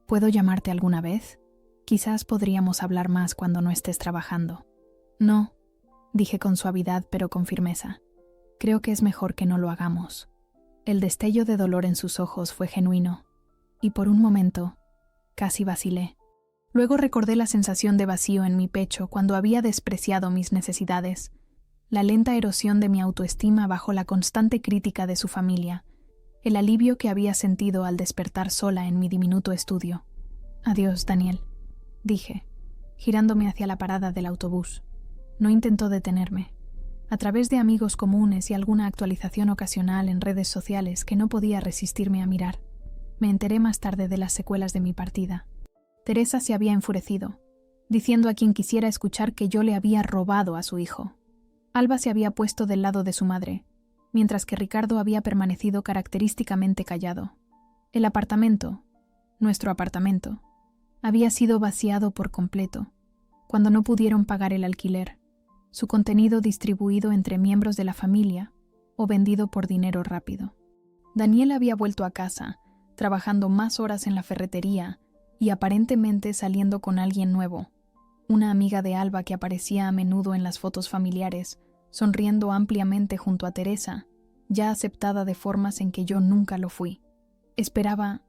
¿Puedo llamarte alguna vez? Quizás podríamos hablar más cuando no estés trabajando. No, dije con suavidad pero con firmeza. Creo que es mejor que no lo hagamos. El destello de dolor en sus ojos fue genuino, y por un momento, casi vacilé. Luego recordé la sensación de vacío en mi pecho cuando había despreciado mis necesidades, la lenta erosión de mi autoestima bajo la constante crítica de su familia, el alivio que había sentido al despertar sola en mi diminuto estudio. Adiós, Daniel, dije, girándome hacia la parada del autobús. No intentó detenerme. A través de amigos comunes y alguna actualización ocasional en redes sociales que no podía resistirme a mirar, me enteré más tarde de las secuelas de mi partida. Teresa se había enfurecido, diciendo a quien quisiera escuchar que yo le había robado a su hijo. Alba se había puesto del lado de su madre, mientras que Ricardo había permanecido característicamente callado. El apartamento, nuestro apartamento, había sido vaciado por completo, cuando no pudieron pagar el alquiler, su contenido distribuido entre miembros de la familia o vendido por dinero rápido. Daniel había vuelto a casa, trabajando más horas en la ferretería y aparentemente saliendo con alguien nuevo, una amiga de Alba que aparecía a menudo en las fotos familiares, sonriendo ampliamente junto a Teresa, ya aceptada de formas en que yo nunca lo fui. Esperaba,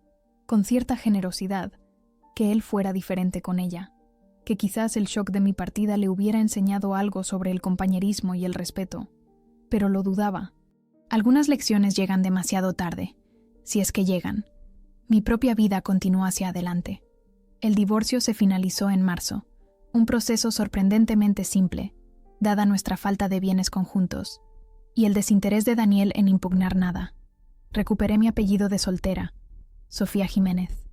con cierta generosidad, que él fuera diferente con ella, que quizás el shock de mi partida le hubiera enseñado algo sobre el compañerismo y el respeto, pero lo dudaba. Algunas lecciones llegan demasiado tarde, si es que llegan. Mi propia vida continuó hacia adelante. El divorcio se finalizó en marzo, un proceso sorprendentemente simple, dada nuestra falta de bienes conjuntos, y el desinterés de Daniel en impugnar nada. Recuperé mi apellido de soltera, Sofía Jiménez,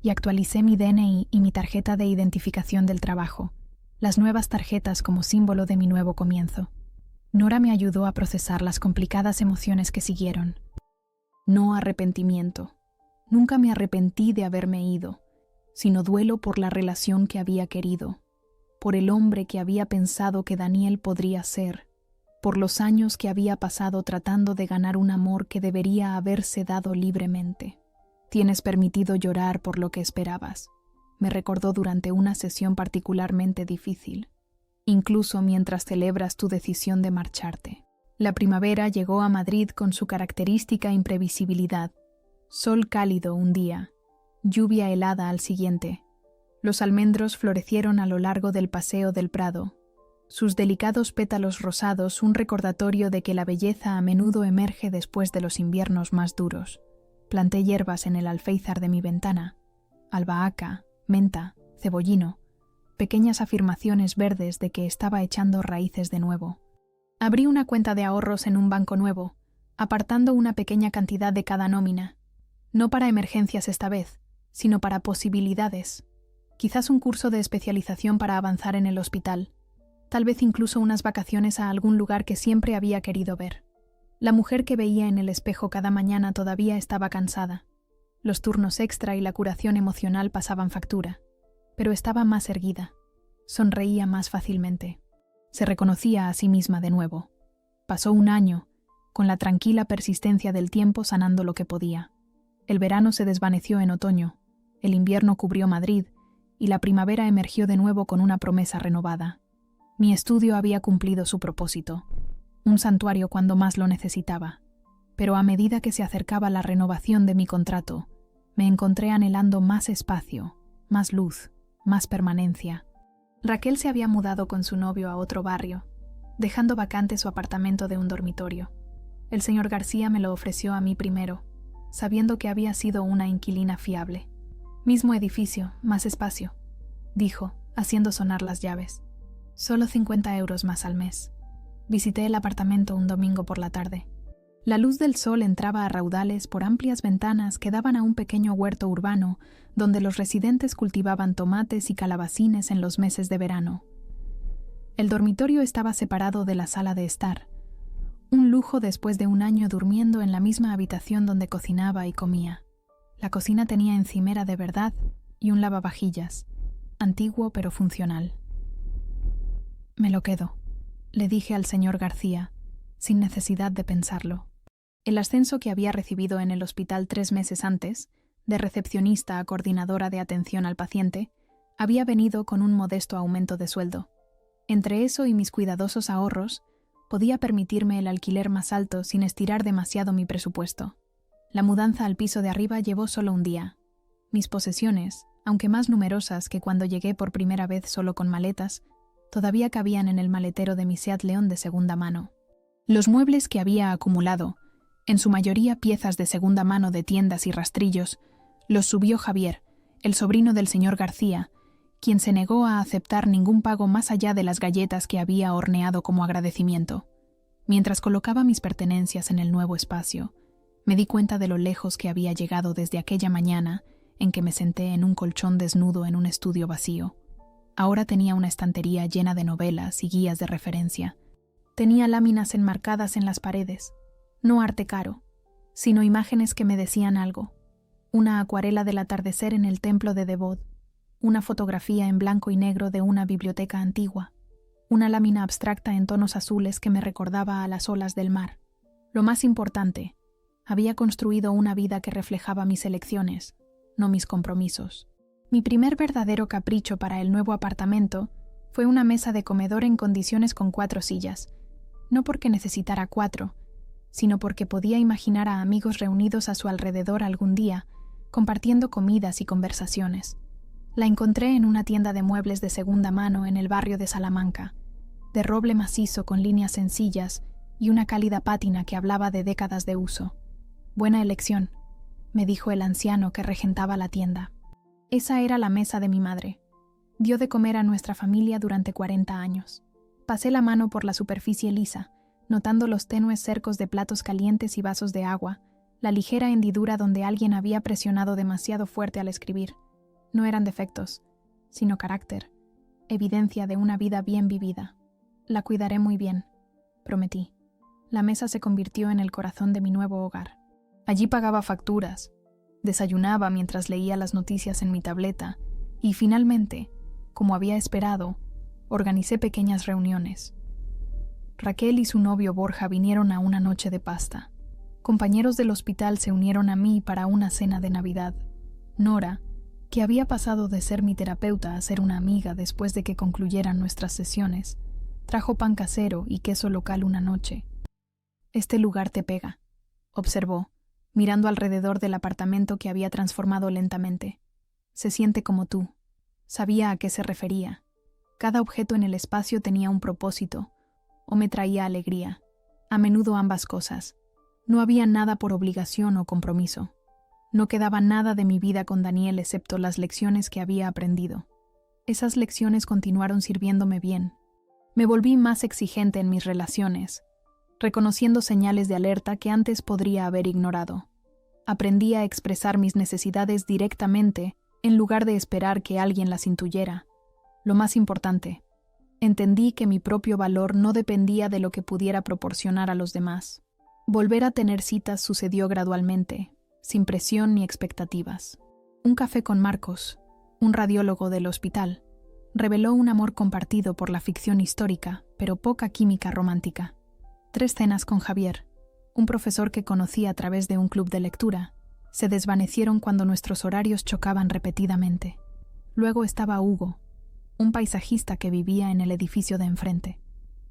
y actualicé mi DNI y mi tarjeta de identificación del trabajo, las nuevas tarjetas como símbolo de mi nuevo comienzo. Nora me ayudó a procesar las complicadas emociones que siguieron. No arrepentimiento. Nunca me arrepentí de haberme ido, sino duelo por la relación que había querido, por el hombre que había pensado que Daniel podría ser, por los años que había pasado tratando de ganar un amor que debería haberse dado libremente. Tienes permitido llorar por lo que esperabas. me recordó durante una sesión particularmente difícil, incluso mientras celebras tu decisión de marcharte. La primavera llegó a Madrid con su característica imprevisibilidad. Sol cálido un día, lluvia helada al siguiente. Los almendros florecieron a lo largo del Paseo del Prado, sus delicados pétalos rosados un recordatorio de que la belleza a menudo emerge después de los inviernos más duros. Planté hierbas en el alféizar de mi ventana, albahaca, menta, cebollino, pequeñas afirmaciones verdes de que estaba echando raíces de nuevo. Abrí una cuenta de ahorros en un banco nuevo, apartando una pequeña cantidad de cada nómina, no para emergencias esta vez, sino para posibilidades. Quizás un curso de especialización para avanzar en el hospital, tal vez incluso unas vacaciones a algún lugar que siempre había querido ver. La mujer que veía en el espejo cada mañana todavía estaba cansada. Los turnos extra y la curación emocional pasaban factura, pero estaba más erguida. Sonreía más fácilmente. Se reconocía a sí misma de nuevo. Pasó un año, con la tranquila persistencia del tiempo sanando lo que podía. El verano se desvaneció en otoño, el invierno cubrió Madrid, y la primavera emergió de nuevo con una promesa renovada. Mi estudio había cumplido su propósito, un santuario cuando más lo necesitaba, pero a medida que se acercaba la renovación de mi contrato, me encontré anhelando más espacio, más luz, más permanencia. Raquel se había mudado con su novio a otro barrio, dejando vacante su apartamento de un dormitorio. El señor García me lo ofreció a mí primero, sabiendo que había sido una inquilina fiable. Mismo edificio, más espacio, dijo, haciendo sonar las llaves. Solo 50 euros más al mes. Visité el apartamento un domingo por la tarde. La luz del sol entraba a raudales por amplias ventanas que daban a un pequeño huerto urbano donde los residentes cultivaban tomates y calabacines en los meses de verano. El dormitorio estaba separado de la sala de estar, un lujo después de un año durmiendo en la misma habitación donde cocinaba y comía. La cocina tenía encimera de verdad y un lavavajillas, antiguo pero funcional. Me lo quedo, le dije al señor García, sin necesidad de pensarlo. El ascenso que había recibido en el hospital 3 meses antes, de recepcionista a coordinadora de atención al paciente, había venido con un modesto aumento de sueldo. Entre eso y mis cuidadosos ahorros, podía permitirme el alquiler más alto sin estirar demasiado mi presupuesto. La mudanza al piso de arriba llevó solo un día. Mis posesiones, aunque más numerosas que cuando llegué por primera vez solo con maletas, todavía cabían en el maletero de mi Seat León de segunda mano. Los muebles que había acumulado, en su mayoría piezas de segunda mano de tiendas y rastrillos, los subió Javier, el sobrino del señor García, quien se negó a aceptar ningún pago más allá de las galletas que había horneado como agradecimiento. Mientras colocaba mis pertenencias en el nuevo espacio, me di cuenta de lo lejos que había llegado desde aquella mañana en que me senté en un colchón desnudo en un estudio vacío. Ahora tenía una estantería llena de novelas y guías de referencia. Tenía láminas enmarcadas en las paredes, no arte caro, sino imágenes que me decían algo. Una acuarela del atardecer en el templo de Devot, una fotografía en blanco y negro de una biblioteca antigua, una lámina abstracta en tonos azules que me recordaba a las olas del mar. Lo más importante, había construido una vida que reflejaba mis elecciones, no mis compromisos. Mi primer verdadero capricho para el nuevo apartamento fue una mesa de comedor en condiciones con 4 sillas, no porque necesitara 4, sino porque podía imaginar a amigos reunidos a su alrededor algún día, compartiendo comidas y conversaciones. La encontré en una tienda de muebles de segunda mano en el barrio de Salamanca, de roble macizo con líneas sencillas y una cálida pátina que hablaba de décadas de uso. Buena elección, me dijo el anciano que regentaba la tienda. Esa era la mesa de mi madre. Dio de comer a nuestra familia durante 40 años. Pasé la mano por la superficie lisa, notando los tenues cercos de platos calientes y vasos de agua, la ligera hendidura donde alguien había presionado demasiado fuerte al escribir. No eran defectos, sino carácter, evidencia de una vida bien vivida. La cuidaré muy bien, prometí. La mesa se convirtió en el corazón de mi nuevo hogar. Allí pagaba facturas, desayunaba mientras leía las noticias en mi tableta y finalmente, como había esperado, organicé pequeñas reuniones. Raquel y su novio Borja vinieron a una noche de pasta. Compañeros del hospital se unieron a mí para una cena de Navidad. Nora, que había pasado de ser mi terapeuta a ser una amiga después de que concluyeran nuestras sesiones, trajo pan casero y queso local una noche. «Este lugar te pega», observó, mirando alrededor del apartamento que había transformado lentamente. «Se siente como tú». Sabía a qué se refería. Cada objeto en el espacio tenía un propósito, o me traía alegría. A menudo ambas cosas. No había nada por obligación o compromiso. No quedaba nada de mi vida con Daniel excepto las lecciones que había aprendido. Esas lecciones continuaron sirviéndome bien. Me volví más exigente en mis relaciones, reconociendo señales de alerta que antes podría haber ignorado. Aprendí a expresar mis necesidades directamente en lugar de esperar que alguien las intuyera. Lo más importante, entendí que mi propio valor no dependía de lo que pudiera proporcionar a los demás. Volver a tener citas sucedió gradualmente, sin presión ni expectativas. Un café con Marcos, un radiólogo del hospital, reveló un amor compartido por la ficción histórica, pero poca química romántica. 3 cenas con Javier, un profesor que conocí a través de un club de lectura, se desvanecieron cuando nuestros horarios chocaban repetidamente. Luego estaba Hugo, un paisajista que vivía en el edificio de enfrente.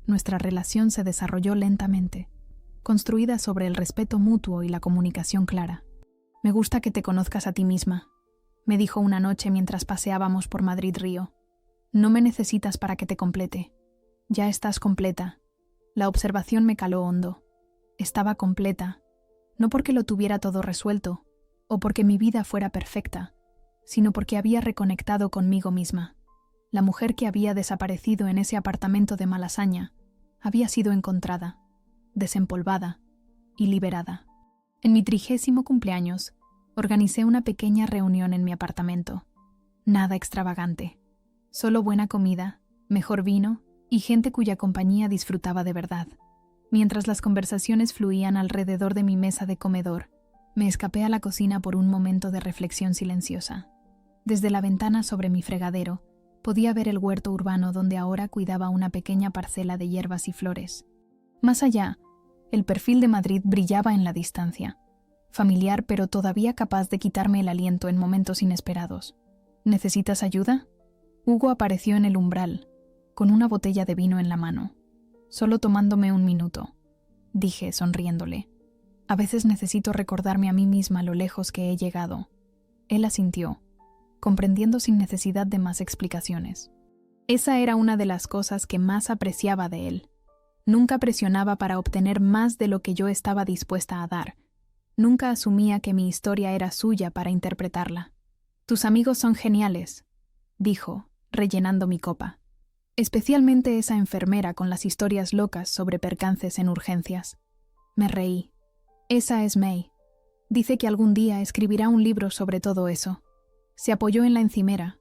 Nuestra relación se desarrolló lentamente, construida sobre el respeto mutuo y la comunicación clara. «Me gusta que te conozcas a ti misma», me dijo una noche mientras paseábamos por Madrid-Río. «No me necesitas para que te complete. Ya estás completa». La observación me caló hondo. Estaba completa, no porque lo tuviera todo resuelto, o porque mi vida fuera perfecta, sino porque había reconectado conmigo misma. La mujer que había desaparecido en ese apartamento de Malasaña había sido encontrada, desempolvada y liberada. En mi 30º cumpleaños, organicé una pequeña reunión en mi apartamento. Nada extravagante, solo buena comida, mejor vino y gente cuya compañía disfrutaba de verdad. Mientras las conversaciones fluían alrededor de mi mesa de comedor, me escapé a la cocina por un momento de reflexión silenciosa. Desde la ventana sobre mi fregadero, podía ver el huerto urbano donde ahora cuidaba una pequeña parcela de hierbas y flores. Más allá, el perfil de Madrid brillaba en la distancia, familiar pero todavía capaz de quitarme el aliento en momentos inesperados. «¿Necesitas ayuda?» Hugo apareció en el umbral, con una botella de vino en la mano. «Solo tomándome un minuto», dije, sonriéndole. «A veces necesito recordarme a mí misma lo lejos que he llegado». Él asintió, comprendiendo sin necesidad de más explicaciones. Esa era una de las cosas que más apreciaba de él. Nunca presionaba para obtener más de lo que yo estaba dispuesta a dar. Nunca asumía que mi historia era suya para interpretarla. «Tus amigos son geniales», dijo, rellenando mi copa. «Especialmente esa enfermera con las historias locas sobre percances en urgencias». Me reí. «Esa es May. Dice que algún día escribirá un libro sobre todo eso». Se apoyó en la encimera,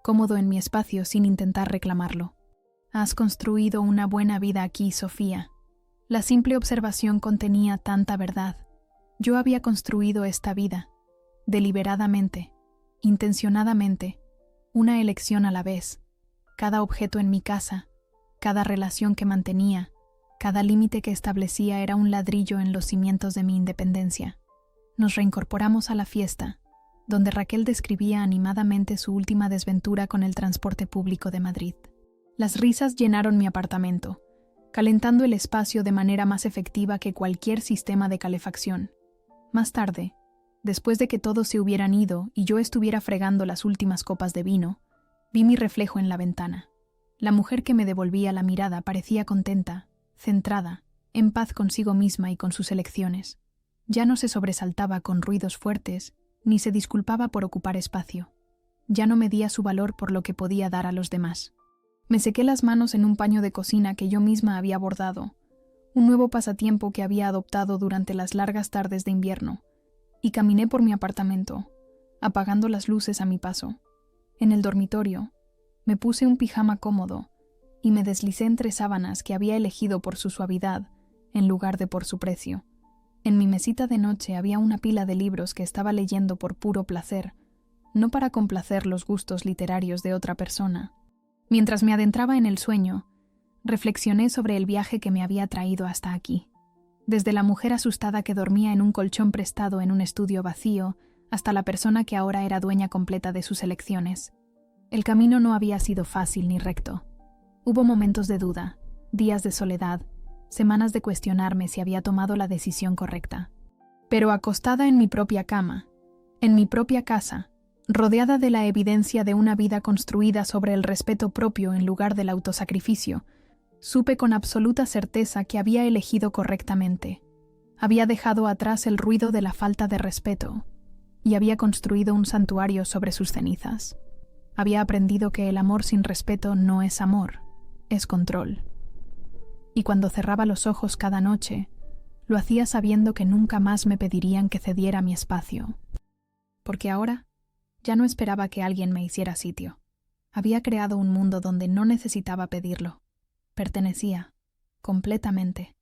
cómodo en mi espacio sin intentar reclamarlo. «Has construido una buena vida aquí, Sofía». La simple observación contenía tanta verdad. Yo había construido esta vida, deliberadamente, intencionadamente, una elección a la vez. Cada objeto en mi casa, cada relación que mantenía, cada límite que establecía era un ladrillo en los cimientos de mi independencia. Nos reincorporamos a la fiesta, donde Raquel describía animadamente su última desventura con el transporte público de Madrid. Las risas llenaron mi apartamento, calentando el espacio de manera más efectiva que cualquier sistema de calefacción. Más tarde, después de que todos se hubieran ido y yo estuviera fregando las últimas copas de vino, vi mi reflejo en la ventana. La mujer que me devolvía la mirada parecía contenta, centrada, en paz consigo misma y con sus elecciones. Ya no se sobresaltaba con ruidos fuertes, ni se disculpaba por ocupar espacio. Ya no medía su valor por lo que podía dar a los demás. Me sequé las manos en un paño de cocina que yo misma había bordado, un nuevo pasatiempo que había adoptado durante las largas tardes de invierno, y caminé por mi apartamento, apagando las luces a mi paso. En el dormitorio, me puse un pijama cómodo y me deslicé entre sábanas que había elegido por su suavidad en lugar de por su precio. En mi mesita de noche había una pila de libros que estaba leyendo por puro placer, no para complacer los gustos literarios de otra persona. Mientras me adentraba en el sueño, reflexioné sobre el viaje que me había traído hasta aquí. Desde la mujer asustada que dormía en un colchón prestado en un estudio vacío, hasta la persona que ahora era dueña completa de sus elecciones. El camino no había sido fácil ni recto. Hubo momentos de duda, días de soledad, semanas de cuestionarme si había tomado la decisión correcta. Pero acostada en mi propia cama, en mi propia casa, rodeada de la evidencia de una vida construida sobre el respeto propio en lugar del autosacrificio, supe con absoluta certeza que había elegido correctamente. Había dejado atrás el ruido de la falta de respeto y había construido un santuario sobre sus cenizas. Había aprendido que el amor sin respeto no es amor, es control. Y cuando cerraba los ojos cada noche, lo hacía sabiendo que nunca más me pedirían que cediera mi espacio. Porque ahora ya no esperaba que alguien me hiciera sitio. Había creado un mundo donde no necesitaba pedirlo. Pertenecía, completamente.